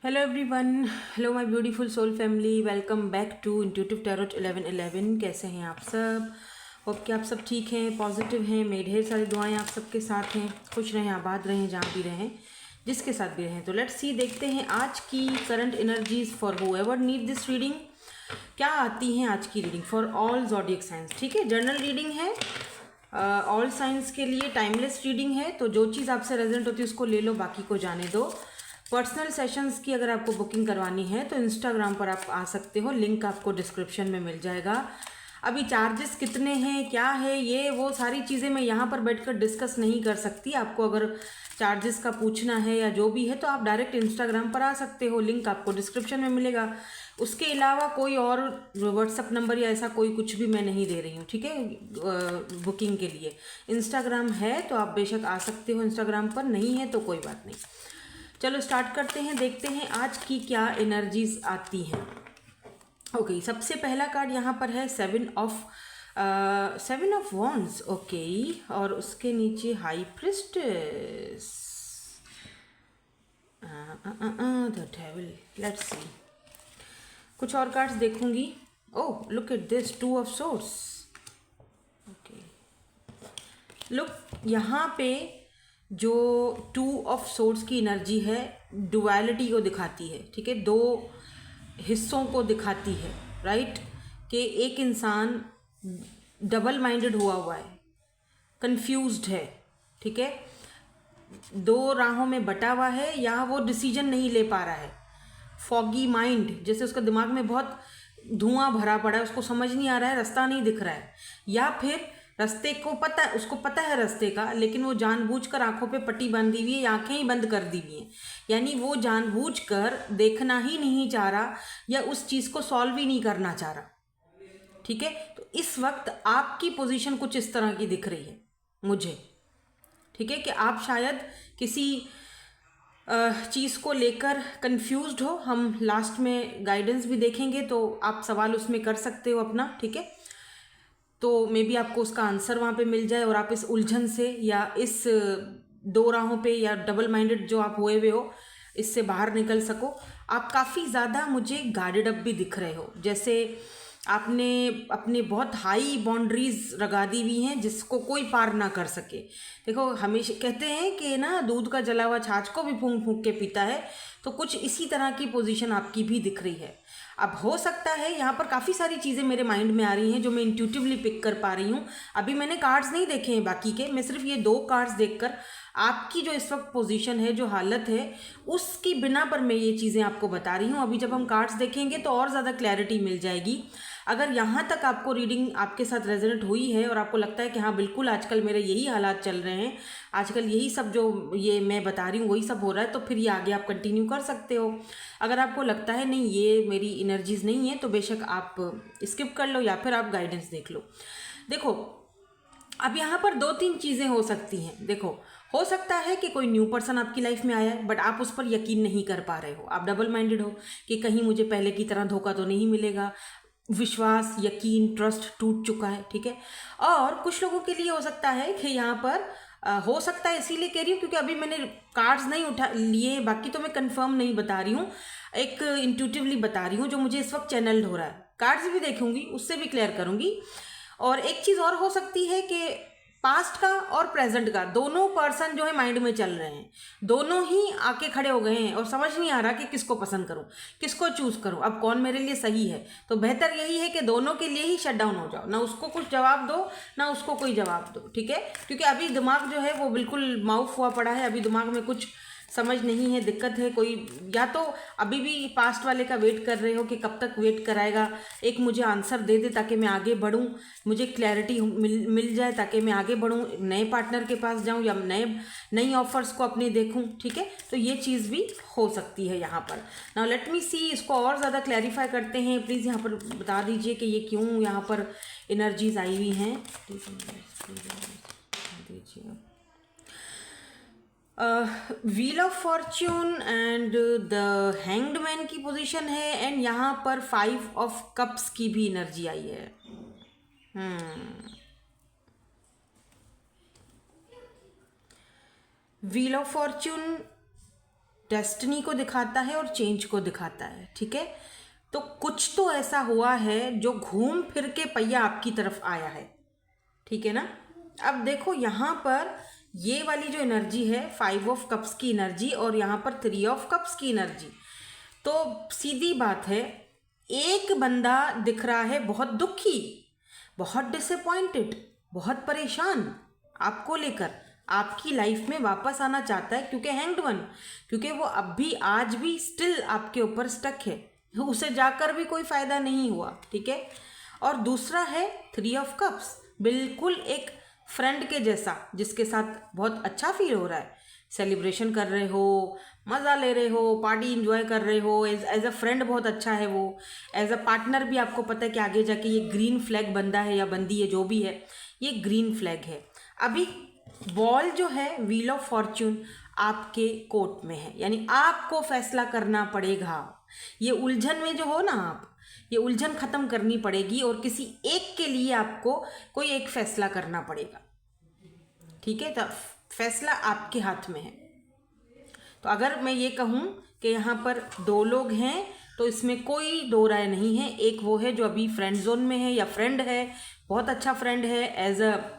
Hello everyone. Hello my beautiful soul family, welcome back to intuitive tarot 1111। कैसे हैं आप सब? होप कि आप सब ठीक हैं, पॉजिटिव हैं। मेरी ढेर सारी दुआएं आप सबके साथ हैं। खुश रहें, आबाद रहें, जहाँ भी रहें, जिसके साथ भी रहें। तो लेट्स सी, देखते हैं आज की current energies for whoever need this reading. क्या आती हैं आज की reading for all zodiac science? ठीक है, जनरल रीडिंग है, ऑल साइंस के लिए टाइमलेस रीडिंग है। तो जो चीज़ आपसे रेजोनेट होती है उसको ले लो, बाकी को जाने दो। पर्सनल सेशंस की अगर आपको बुकिंग करवानी है तो इंस्टाग्राम पर आप आ सकते हो, लिंक आपको डिस्क्रिप्शन में मिल जाएगा। अभी चार्जेस कितने हैं, क्या है, ये वो सारी चीज़ें मैं यहाँ पर बैठकर डिस्कस नहीं कर सकती। आपको अगर चार्जेस का पूछना है या जो भी है तो आप डायरेक्ट इंस्टाग्राम पर आ सकते हो, लिंक आपको डिस्क्रिप्शन में मिलेगा। उसके अलावा कोई और व्हाट्सअप नंबर या ऐसा कोई कुछ भी मैं नहीं दे रही हूँ, ठीक है। बुकिंग के लिए इंस्टाग्राम है तो आप बेशक आ सकते हो इंस्टाग्राम पर, नहीं है तो कोई बात नहीं। चलो स्टार्ट करते हैं, देखते हैं आज की क्या एनर्जीज आती हैं। ओके, सबसे पहला कार्ड यहाँ पर है सेवन ऑफ वॉन्ड्स। ओके, और उसके नीचे high priestess, the devil. Let's see, कुछ और कार्ड्स देखूंगी। Oh look at this, two of swords. Okay, look यहाँ पे जो टू ऑफ सोर्ड्स की एनर्जी है, डुअलिटी को दिखाती है, ठीक है। दो हिस्सों को दिखाती है, राइट। कि एक इंसान डबल माइंडेड हुआ है, कंफ्यूज्ड है, ठीक है। दो राहों में बटा हुआ है, या वो डिसीजन नहीं ले पा रहा है। फॉगी माइंड, जैसे उसका दिमाग में बहुत धुआं भरा पड़ा है, उसको समझ नहीं आ रहा है, रास्ता नहीं दिख रहा है। या फिर रास्ते को पता है, उसको पता है रास्ते का, लेकिन वो जानबूझकर आंखों पे पट्टी बांधी हुई है, आंखें ही बंद कर दी हुई हैं। यानी वो जानबूझकर देखना ही नहीं चाह रहा, या उस चीज़ को सॉल्व ही नहीं करना चाह रहा, ठीक है। तो इस वक्त आपकी पोजीशन कुछ इस तरह की दिख रही है मुझे, ठीक है। कि आप शायद किसी चीज़ को लेकर कंफ्यूज्ड हो। हम लास्ट में गाइडेंस भी देखेंगे तो आप सवाल उसमें कर सकते हो अपना, ठीक है। तो मे बी आपको उसका आंसर वहाँ पे मिल जाए और आप इस उलझन से या इस दो राहों पे या डबल माइंडेड जो आप हुए हो इससे बाहर निकल सको। आप काफ़ी ज़्यादा मुझे गार्डेड अप भी दिख रहे हो, जैसे आपने अपने बहुत हाई बाउंड्रीज लगा दी हुई हैं जिसको कोई पार ना कर सके। देखो, हमेशा कहते हैं कि ना, दूध का जला हुआ छाछ को भी फूंक फूंक के पीता है। तो कुछ इसी तरह की पोजीशन आपकी भी दिख रही है। अब हो सकता है यहाँ पर काफ़ी सारी चीज़ें मेरे माइंड में आ रही हैं जो मैं इंट्यूटिवली पिक कर पा रही हूँ। अभी मैंने कार्ड्स नहीं देखे हैं बाकी के, मैं सिर्फ ये दो कार्ड्स देखकर आपकी जो इस वक्त पोजीशन है, जो हालत है, उसकी बिना पर मैं ये चीज़ें आपको बता रही हूँ। अभी जब हम कार्ड्स देखेंगे तो और ज़्यादा क्लैरिटी मिल जाएगी। अगर यहाँ तक आपको रीडिंग आपके साथ रेजोनेट हुई है और आपको लगता है कि हाँ बिल्कुल आजकल मेरे यही हालात चल रहे हैं, आजकल यही सब जो ये मैं बता रही हूँ वही सब हो रहा है, तो फिर ये आगे आप कंटिन्यू कर सकते हो। अगर आपको लगता है नहीं ये मेरी एनर्जीज नहीं है, तो बेशक आप स्किप कर लो या फिर आप गाइडेंस देख लो। देखो, अब यहाँ पर दो तीन चीज़ें हो सकती हैं। देखो, हो सकता है कि कोई न्यू पर्सन आपकी लाइफ में आया है, बट आप उस पर यकीन नहीं कर पा रहे हो। आप डबल माइंडेड हो कि कहीं मुझे पहले की तरह धोखा तो नहीं मिलेगा। विश्वास, यकीन, ट्रस्ट टूट चुका है, ठीक है। और कुछ लोगों के लिए हो सकता है कि यहाँ पर हो सकता है, इसीलिए कह रही हूँ क्योंकि अभी मैंने कार्ड्स नहीं उठा लिए, बाकी तो मैं कंफर्म नहीं बता रही हूँ, एक इंट्यूटिवली बता रही हूँ जो मुझे इस वक्त चैनल्ड हो रहा है। कार्ड्स भी देखूंगी, उससे भी क्लियर करूंगी। और एक चीज़ और हो सकती है कि पास्ट का और प्रेजेंट का दोनों पर्सन जो है माइंड में चल रहे हैं, दोनों ही आके खड़े हो गए हैं और समझ नहीं आ रहा कि किसको पसंद करूं, किसको चूज करूं, अब कौन मेरे लिए सही है। तो बेहतर यही है कि दोनों के लिए ही शट डाउन हो जाओ, ना उसको कुछ जवाब दो ना उसको कोई जवाब दो, ठीक है। क्योंकि अभी दिमाग जो है वो बिल्कुल माउफ हुआ पड़ा है, अभी दिमाग में कुछ समझ नहीं है, दिक्कत है कोई। या तो अभी भी पास्ट वाले का वेट कर रहे हो कि कब तक वेट कराएगा, एक मुझे आंसर दे दे ताकि मैं आगे बढ़ूं, मुझे क्लैरिटी मिल जाए ताकि मैं आगे बढ़ूं, नए पार्टनर के पास जाऊं या नई ऑफर्स को अपने देखूं, ठीक है। तो ये चीज़ भी हो सकती है यहाँ पर। नाउ लेट मी सी, इसको और ज़्यादा क्लैरिफाई करते हैं। प्लीज़ यहाँ पर बता दीजिए कि ये क्यों यहाँ पर एनर्जीज आई हुई हैं, प्लीज़ दीजिए। Wheel of Fortune and the hanged man की पोजीशन है, एंड यहाँ पर 5 ऑफ कप्स की भी एनर्जी आई है। व्हील ऑफ फॉर्च्यून डेस्टिनी को दिखाता है और चेंज को दिखाता है, ठीक है। तो कुछ तो ऐसा हुआ है जो घूम फिर के पहिया आपकी तरफ आया है, ठीक है ना। अब देखो यहाँ पर ये वाली जो एनर्जी है 5 ऑफ कप्स की एनर्जी और यहाँ पर 3 ऑफ कप्स की एनर्जी, तो सीधी बात है, एक बंदा दिख रहा है बहुत दुखी, बहुत डिसअपॉइंटेड, बहुत परेशान आपको लेकर, आपकी लाइफ में वापस आना चाहता है, क्योंकि हैंग्ड वन, क्योंकि वो अब भी आज भी स्टिल आपके ऊपर स्टक है, उसे जाकर भी कोई फायदा नहीं हुआ, ठीक है। और दूसरा है 3 ऑफ कप्स, बिल्कुल एक फ्रेंड के जैसा, जिसके साथ बहुत अच्छा फील हो रहा है, सेलिब्रेशन कर रहे हो, मज़ा ले रहे हो, पार्टी इंजॉय कर रहे हो, एज अ फ्रेंड बहुत अच्छा है वो, एज अ पार्टनर भी आपको पता है कि आगे जाके ये ग्रीन फ्लैग बंदा है या बंदी है, जो भी है ये ग्रीन फ्लैग है। अभी बॉल जो है व्हील ऑफ फॉर्च्यून आपके कोर्ट में है, यानी आपको फैसला करना पड़ेगा। ये उलझन में जो हो ना आप, ये उलझन ख़त्म करनी पड़ेगी और किसी एक के लिए आपको कोई एक फैसला करना पड़ेगा, ठीक है। तो फैसला आपके हाथ में है। तो अगर मैं ये कहूँ कि यहाँ पर 2 लोग हैं तो इसमें कोई दो राय नहीं है। एक वो है जो अभी फ्रेंड जोन में है या फ्रेंड है, बहुत अच्छा फ्रेंड है, एज अ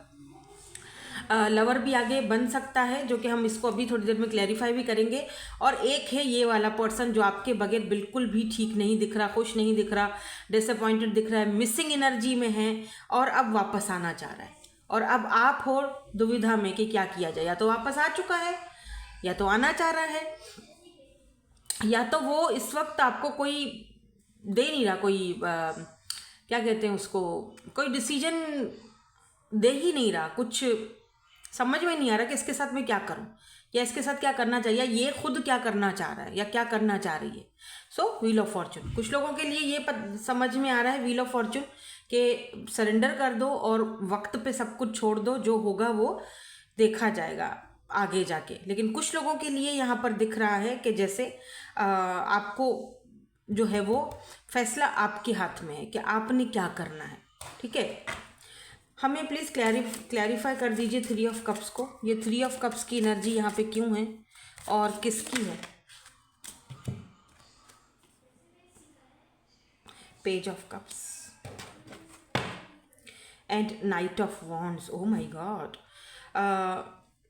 लवर भी आगे बन सकता है, जो कि हम इसको अभी थोड़ी देर में क्लैरिफाई भी करेंगे। और एक है ये वाला पर्सन जो आपके बगैर बिल्कुल भी ठीक नहीं दिख रहा, खुश नहीं दिख रहा, डिसअपॉइंटेड दिख रहा है, मिसिंग एनर्जी में है और अब वापस आना चाह रहा है। और अब आप हो दुविधा में कि क्या किया जाए, या तो वापस आ चुका है या तो आना चाह रहा है, या तो वो इस वक्त आपको कोई दे नहीं रहा, कोई क्या कहते हैं उसको, कोई डिसीजन दे ही नहीं रहा, कुछ समझ में नहीं आ रहा कि इसके साथ मैं क्या करूं या इसके साथ क्या करना चाहिए, ये खुद क्या करना चाह रहा है या क्या करना चाह रही है। सो व्हील ऑफ फॉर्चून कुछ लोगों के लिए ये समझ में आ रहा है, व्हील ऑफ फॉर्चून कि सरेंडर कर दो और वक्त पे सब कुछ छोड़ दो, जो होगा वो देखा जाएगा आगे जाके। लेकिन कुछ लोगों के लिए यहाँ पर दिख रहा है कि जैसे आपको जो है वो फैसला आपके हाथ में है कि आपने क्या करना है, ठीक है। हमें प्लीज़ क्लैरिफाई कर दीजिए 3 ऑफ कप्स को, ये 3 ऑफ कप्स की एनर्जी यहाँ पे क्यों है और किसकी है। Page of cups and night of wands, oh my God.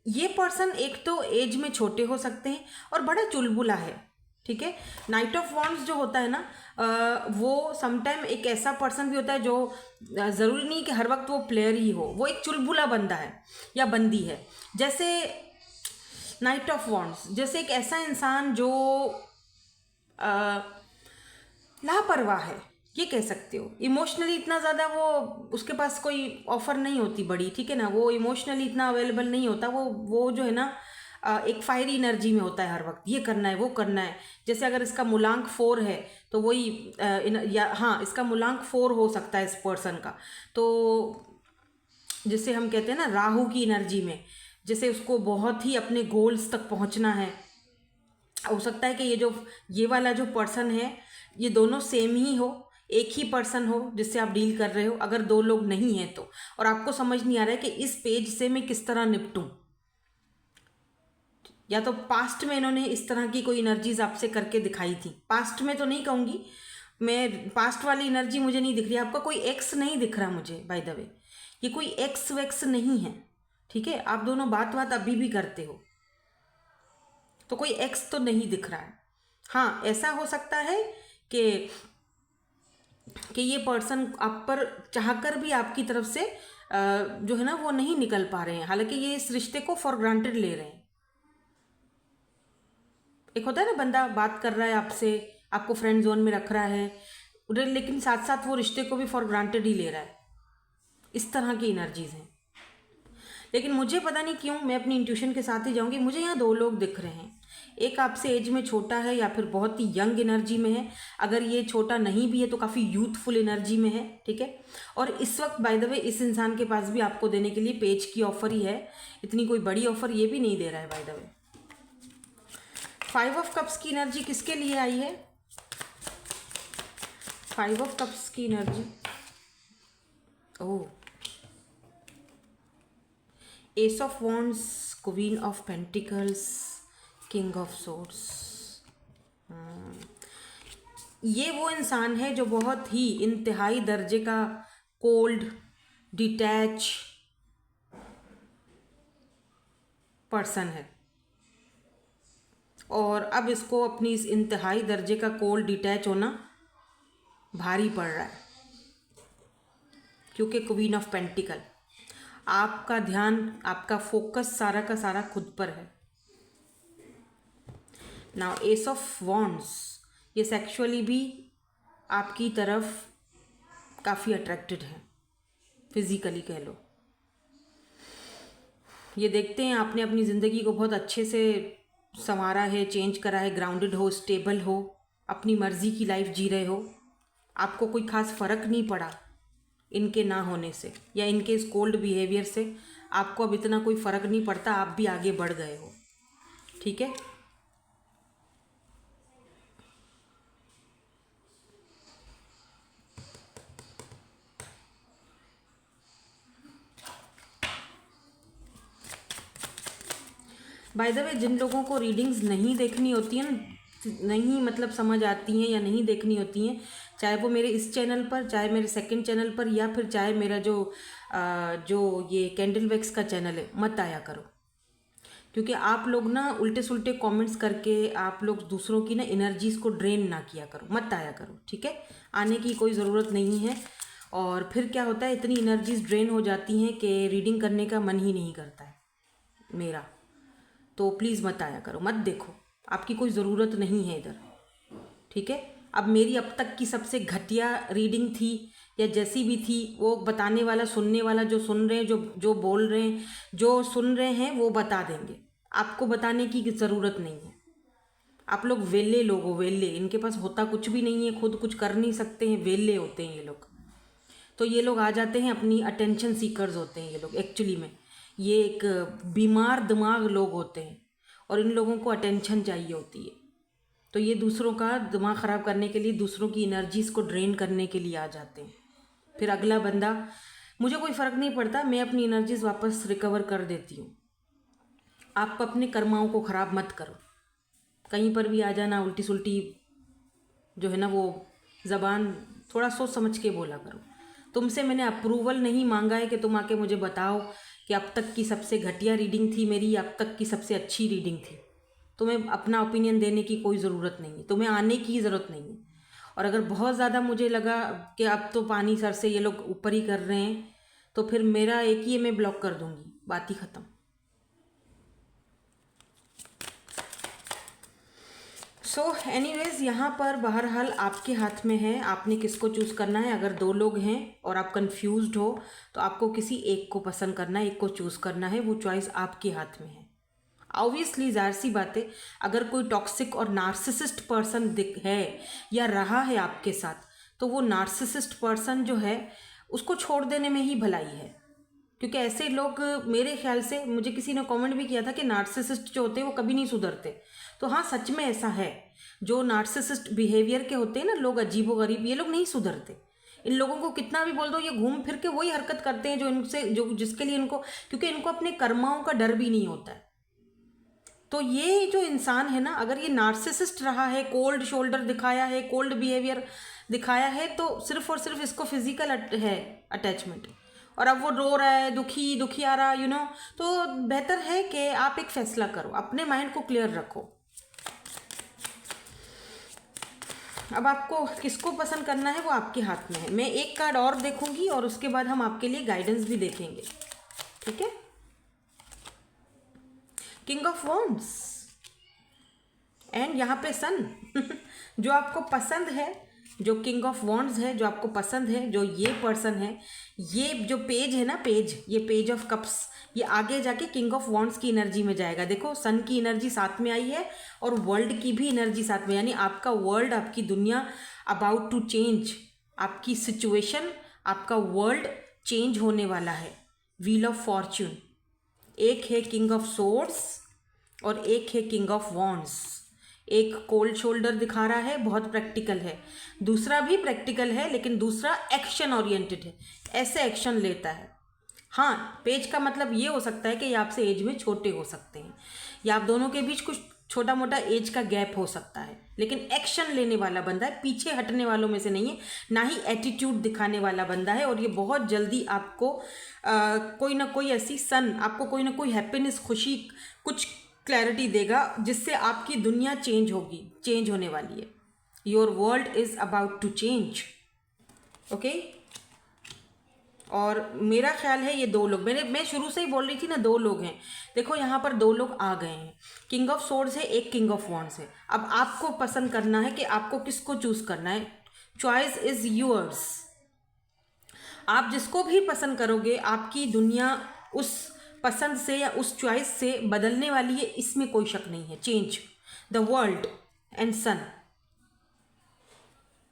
ये पर्सन एक तो एज में छोटे हो सकते हैं और बड़ा चुलबुला है, ठीक है। नाइट ऑफ वॉन्ड्स जो होता है ना, वो समटाइम एक ऐसा पर्सन भी होता है जो ज़रूरी नहीं कि हर वक्त वो प्लेयर ही हो, वो एक चुलबुला बंदा है या बंदी है। जैसे नाइट ऑफ वॉन्ड्स जैसे एक ऐसा इंसान जो लापरवाह है, ये कह सकते हो। इमोशनली इतना ज़्यादा वो, उसके पास कोई ऑफ़र नहीं होती बड़ी, ठीक है ना, वो इमोशनली इतना अवेलेबल नहीं होता, वो जो है ना एक फायरी एनर्जी में होता है हर वक्त, ये करना है वो करना है। जैसे अगर इसका मूलांक 4 है तो वही या हाँ, इसका मूलांक 4 हो सकता है इस पर्सन का, तो जिसे हम कहते हैं ना राहु की एनर्जी में, जैसे उसको बहुत ही अपने गोल्स तक पहुंचना है। हो सकता है कि ये वाला जो पर्सन है, ये दोनों सेम ही हो, एक ही पर्सन हो जिससे आप डील कर रहे हो। अगर 2 लोग नहीं हैं तो, और आपको समझ नहीं आ रहा है कि इस पेज से मैं किस तरह निपटूं, या तो पास्ट में इन्होंने इस तरह की कोई एनर्जीज आपसे करके दिखाई थी। पास्ट में तो नहीं कहूँगी मैं, पास्ट वाली एनर्जी मुझे नहीं दिख रही। आपका कोई एक्स नहीं दिख रहा मुझे, बाय द वे, ये कोई एक्स वैक्स नहीं है, ठीक है। आप दोनों बात अभी भी करते हो, तो कोई एक्स तो नहीं दिख रहा है। हाँ, ऐसा हो सकता है कि ये पर्सन आप पर चाहकर भी आपकी तरफ से जो है ना वो नहीं निकल पा रहे हैं, हालांकि ये इस रिश्ते को फॉर ग्रांटेड ले रहे हैं। एक होता है ना, बंदा बात कर रहा है आपसे, आपको फ्रेंड जोन में रख रहा है, लेकिन साथ साथ वो रिश्ते को भी फॉर ग्रांटेड ही ले रहा है। इस तरह की एनर्जीज हैं। लेकिन मुझे पता नहीं क्यों, मैं अपनी इंट्यूशन के साथ ही जाऊंगी, मुझे यहाँ 2 लोग दिख रहे हैं। एक आपसे एज में छोटा है या फिर बहुत ही यंग एनर्जी में है। अगर ये छोटा नहीं भी है तो काफ़ी यूथफुल एनर्जी में है, ठीक है। और इस वक्त बाय द वे इस इंसान के पास भी आपको देने के लिए पेज की ऑफर ही है, इतनी कोई बड़ी ऑफर ये भी नहीं दे रहा है by the way. 5 of cups की एनर्जी किसके लिए आई है? 5 ऑफ कप्स की energy, oh, S of wands, queen of pentacles, king of swords. ये वो इंसान है जो बहुत ही इंतहाई दर्जे का कोल्ड, डिटैच पर्सन है, और अब इसको अपनी इस इंतहाई दर्जे का कोल्ड डिटैच होना भारी पड़ रहा है, क्योंकि क्वीन ऑफ पेंटिकल, आपका ध्यान, आपका फोकस सारा का सारा खुद पर है। नाउ एस ऑफ वॉन्ड्स, ये सेक्सुअली भी आपकी तरफ काफ़ी अट्रैक्टेड है, फिजिकली कह लो। ये देखते हैं आपने अपनी ज़िंदगी को बहुत अच्छे से संवारा है, चेंज करा है, ग्राउंडेड हो, स्टेबल हो, अपनी मर्ज़ी की लाइफ जी रहे हो, आपको कोई ख़ास फ़र्क नहीं पड़ा इनके ना होने से या इनके इस कोल्ड बिहेवियर से, आपको अब इतना कोई फ़र्क नहीं पड़ता, आप भी आगे बढ़ गए हो। ठीक है, बाय द वे जिन लोगों को रीडिंग्स नहीं देखनी होती हैं, नहीं मतलब समझ आती हैं या नहीं देखनी होती हैं, चाहे वो मेरे इस चैनल पर, चाहे मेरे सेकंड चैनल पर, या फिर चाहे मेरा जो ये कैंडल वैक्स का चैनल है, मत आया करो। क्योंकि आप लोग ना उल्टे सुल्टे कमेंट्स करके आप लोग दूसरों की ना एनर्जीज़ को ड्रेन ना किया करो, मत आया करो। ठीक है, आने की कोई ज़रूरत नहीं है। और फिर क्या होता है, इतनी एनर्जीज ड्रेन हो जाती हैं कि रीडिंग करने का मन ही नहीं करता है मेरा। तो प्लीज़ मत आया करो, मत देखो, आपकी कोई ज़रूरत नहीं है इधर। ठीक है, अब मेरी अब तक की सबसे घटिया रीडिंग थी या जैसी भी थी, वो बताने वाला, सुनने वाला, जो सुन रहे हैं, जो बोल रहे हैं, जो सुन रहे हैं वो बता देंगे, आपको बताने की ज़रूरत नहीं है। आप लोग वेले लोग हो, वेले, इनके पास होता कुछ भी नहीं है, खुद कुछ कर नहीं सकते हैं, वेले होते हैं ये लोग। तो ये लोग आ जाते हैं, अपनी अटेंशन सीकर्स होते हैं ये लोग। एक्चुअली में ये एक बीमार दिमाग लोग होते हैं और इन लोगों को अटेंशन चाहिए होती है। तो ये दूसरों का दिमाग ख़राब करने के लिए, दूसरों की एनर्जीज़ को ड्रेन करने के लिए आ जाते हैं। फिर अगला बंदा, मुझे कोई फ़र्क नहीं पड़ता, मैं अपनी एनर्जीज़ वापस रिकवर कर देती हूँ। आप अपने कर्माओं को ख़राब मत करो, कहीं पर भी आ जाना उल्टी सुल्टी जो है ना, वो ज़बान थोड़ा सोच समझ के बोला करो। तुमसे मैंने अप्रूवल नहीं मांगा है कि तुम आके मुझे बताओ कि अब तक की सबसे घटिया रीडिंग थी मेरी या अब तक की सबसे अच्छी रीडिंग थी। तुम्हें अपना ओपिनियन देने की कोई ज़रूरत नहीं है, तुम्हें आने की ज़रूरत नहीं है। और अगर बहुत ज़्यादा मुझे लगा कि अब तो पानी सर से ये लोग ऊपर ही कर रहे हैं, तो फिर मेरा एक ही है, मैं ब्लॉक कर दूँगी, बात ही ख़त्म। सो एनीवेज़, यहाँ पर बहरहाल आपके हाथ में है, आपने किसको चूज़ करना है। अगर दो लोग हैं और आप कंफ्यूज्ड हो तो आपको किसी एक को पसंद करना है, एक को चूज़ करना है, वो चॉइस आपके हाथ में है। ऑब्वियसली ज़ाहिर सी बात है, अगर कोई टॉक्सिक और नार्सिसिस्ट पर्सन है या रहा है आपके साथ, तो वो नार्सिसिस्ट पर्सन जो है उसको छोड़ देने में ही भलाई है। क्योंकि ऐसे लोग, मेरे ख्याल से, मुझे किसी ने कमेंट भी किया था कि नार्सिसिस्ट जो होते हैं वो कभी नहीं सुधरते। तो हाँ, सच में ऐसा है। जो नार्सिसिस्ट बिहेवियर के होते हैं ना लोग, अजीबोगरीब, ये लोग नहीं सुधरते। इन लोगों को कितना भी बोल दो, ये घूम फिर के वही हरकत करते हैं जो जिसके लिए इनको, क्योंकि इनको अपने कर्माओं का डर भी नहीं होता है। तो ये जो इंसान है ना, अगर ये नार्सिसिस्ट रहा है, कोल्ड शोल्डर दिखाया है, कोल्ड बिहेवियर दिखाया है, तो सिर्फ और सिर्फ इसको फिजिकल है अटैचमेंट, और अब वो रो रहा है, दुखी आ रहा, तो बेहतर है कि आप एक फैसला करो, अपने माइंड को क्लियर रखो। अब आपको किसको पसंद करना है वो आपके हाथ में है। मैं एक कार्ड और देखूंगी और उसके बाद हम आपके लिए गाइडेंस भी देखेंगे। ठीक है, किंग ऑफ वॉन्ड्स एंड यहाँ पे सन जो आपको पसंद है, जो किंग ऑफ वॉन्ड्स है, जो आपको पसंद है, जो ये पर्सन है, ये जो पेज है ना, ये पेज ऑफ कप्स, ये आगे जाके किंग ऑफ वॉन्ड्स की एनर्जी में जाएगा। देखो, सन की एनर्जी साथ में आई है और वर्ल्ड की भी एनर्जी साथ में, यानी आपका वर्ल्ड, आपकी दुनिया अबाउट टू चेंज, आपकी सिचुएशन, आपका वर्ल्ड चेंज होने वाला है। व्हील ऑफ फॉर्च्यून, एक है किंग ऑफ सोर्ड्स और एक है किंग ऑफ वॉन्ड्स। एक कोल्ड शोल्डर दिखा रहा है, बहुत प्रैक्टिकल है, दूसरा भी प्रैक्टिकल है लेकिन दूसरा एक्शन ओरिएंटेड है, ऐसे एक्शन लेता है। हाँ, पेज का मतलब ये हो सकता है कि ये आपसे एज में छोटे हो सकते हैं या आप दोनों के बीच कुछ छोटा मोटा एज का गैप हो सकता है, लेकिन एक्शन लेने वाला बंदा है, पीछे हटने वालों में से नहीं है, ना ही एटीट्यूड दिखाने वाला बंदा है। और ये बहुत जल्दी आपको कोई ना कोई ऐसी आपको कोई ना कोई हैप्पीनेस, खुशी, कुछ क्लैरिटी देगा जिससे आपकी दुनिया चेंज होने वाली है। Your world is about to change. Okay, और मेरा ख्याल है ये 2 लोग, मैं शुरू से ही बोल रही थी ना 2 लोग हैं। देखो यहाँ पर 2 लोग आ गए हैं, किंग ऑफ सोर्ड्स है, एक किंग ऑफ वॉन्ड्स है। अब आपको पसंद करना है कि आपको किसको चूज करना है। Choice is yours. आप जिसको भी पसंद करोगे, आपकी दुनिया उस पसंद से या उस चॉइस से बदलने वाली है, इसमें कोई शक नहीं है। चेंज द वर्ल्ड एंड सन।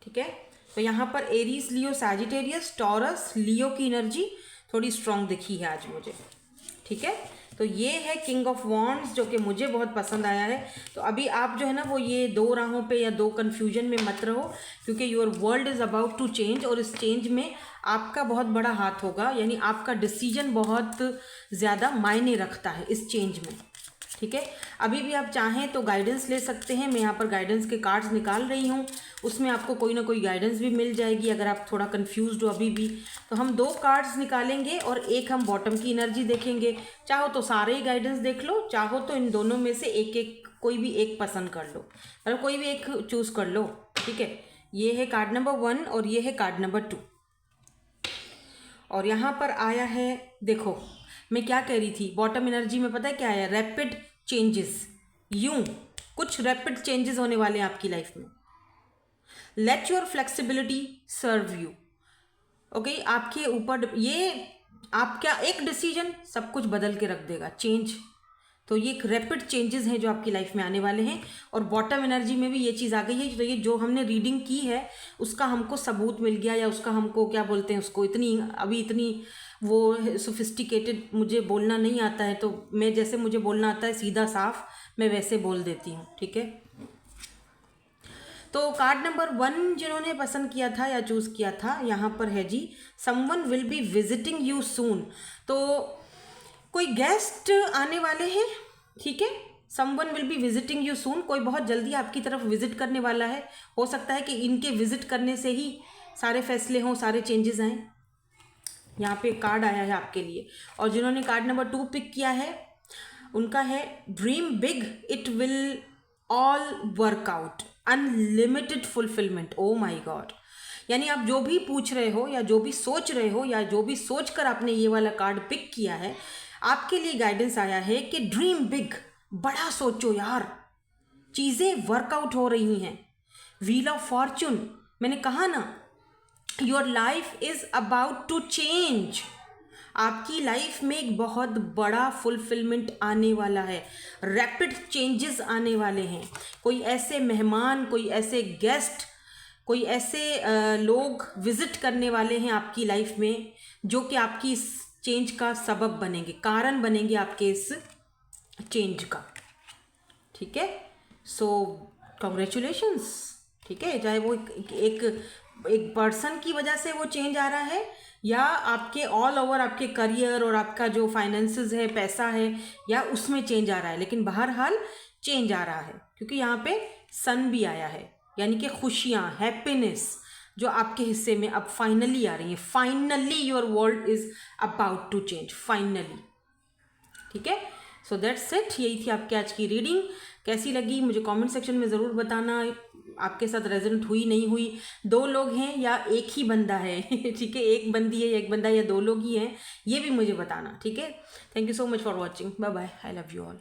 ठीक है, तो यहाँ पर एरीज, लियो, सैजिटेरियस, टॉरस, लियो की एनर्जी थोड़ी स्ट्रांग दिखी है आज मुझे। ठीक है, तो ये है किंग ऑफ वॉन्ड्स जो कि मुझे बहुत पसंद आया है। तो अभी आप जो है ना वो ये 2 राहों पे या 2 कन्फ्यूजन में मत रहो, क्योंकि your world is about to change और इस चेंज में आपका बहुत बड़ा हाथ होगा, यानी आपका डिसीजन बहुत ज़्यादा मायने रखता है इस चेंज में। ठीक है, अभी भी आप चाहें तो गाइडेंस ले सकते हैं। मैं यहाँ पर गाइडेंस के कार्ड्स निकाल रही हूँ, उसमें आपको कोई ना कोई गाइडेंस भी मिल जाएगी अगर आप थोड़ा कंफ्यूज्ड हो अभी भी। तो हम 2 कार्ड्स निकालेंगे और एक हम बॉटम की एनर्जी देखेंगे। चाहो तो सारे ही गाइडेंस देख लो, चाहो तो इन दोनों में से एक कोई भी एक पसंद कर लो, मतलब कोई भी एक चूज़ कर लो। ठीक है, ये है कार्ड नंबर 1 और ये है कार्ड नंबर 2। और यहाँ पर आया है, देखो मैं क्या कह रही थी, बॉटम एनर्जी में पता है क्या आया, रैपिड चेंजेस। यूं कुछ रैपिड चेंजेस होने वाले हैं आपकी लाइफ में। Let your flexibility serve you. Okay, आपके ऊपर ये आपका एक डिसीजन सब कुछ बदल के रख देगा। चेंज, तो ये एक रैपिड चेंजेस हैं जो आपकी लाइफ में आने वाले हैं। और बॉटम एनर्जी में भी ये चीज़ आ गई है, तो ये जो हमने रीडिंग की है उसका हमको सबूत मिल गया, या उसका हमको क्या बोलते हैं उसको, इतनी वो सोफिस्टिकेटेड मुझे बोलना नहीं आता है, तो मैं जैसे मुझे बोलना आता है सीधा साफ, मैं वैसे बोल देती हूँ। ठीक है, तो कार्ड नंबर 1 जिन्होंने पसंद किया था या चूज़ किया था, यहाँ पर है जी, someone will be visiting you soon. तो कोई गेस्ट आने वाले हैं। ठीक है, someone will be visiting you soon, कोई बहुत जल्दी आपकी तरफ विजिट करने वाला है। हो सकता है कि इनके विजिट करने से ही सारे फैसले हों, सारे चेंजेस आएँ। यहाँ पे कार्ड आया है आपके लिए, और जिन्होंने कार्ड नंबर 2 पिक किया है उनका है dream big, it will all work out, unlimited fulfilment. Oh my god, यानी आप जो भी पूछ रहे हो या जो भी सोच रहे हो या जो भी सोच कर आपने ये वाला कार्ड पिक किया है, आपके लिए गाइडेंस आया है कि ड्रीम बिग, बड़ा सोचो यार, चीज़ें वर्कआउट हो रही हैं। व्हील ऑफ फॉर्चून, मैंने कहा ना, your life is about to change. आपकी लाइफ में एक बहुत बड़ा फुलफिलमेंट आने वाला है, रैपिड चेंजेस आने वाले हैं। कोई ऐसे मेहमान, कोई ऐसे गेस्ट, कोई ऐसे लोग विजिट करने वाले हैं आपकी लाइफ में जो कि आपकी इस चेंज का सबब बनेंगे, कारण बनेंगे आपके इस चेंज का। ठीक है, सो कॉन्ग्रेचुलेशंस। ठीक है, चाहे वो एक पर्सन की वजह से वो चेंज आ रहा है, या आपके ऑल ओवर आपके करियर और आपका जो फाइनेंसेस है, पैसा है, या उसमें चेंज आ रहा है, लेकिन बहरहाल चेंज आ रहा है, क्योंकि यहाँ पे सन भी आया है, यानी कि खुशियाँ, हैप्पीनेस जो आपके हिस्से में अब फाइनली आ रही हैं। Finally your world is about to change, finally. ठीक है, सो दैट्स इट। यही थी आपकी आज की रीडिंग। कैसी लगी मुझे कमेंट सेक्शन में ज़रूर बताना, आपके साथ रेजोनेट हुई नहीं हुई। 2 लोग हैं या एक ही बंदा है, ठीक है, एक बंदी है, एक बंदा, या 2 लोग ही हैं, ये भी मुझे बताना। ठीक है, thank you so much for watching, bye bye, I love you all.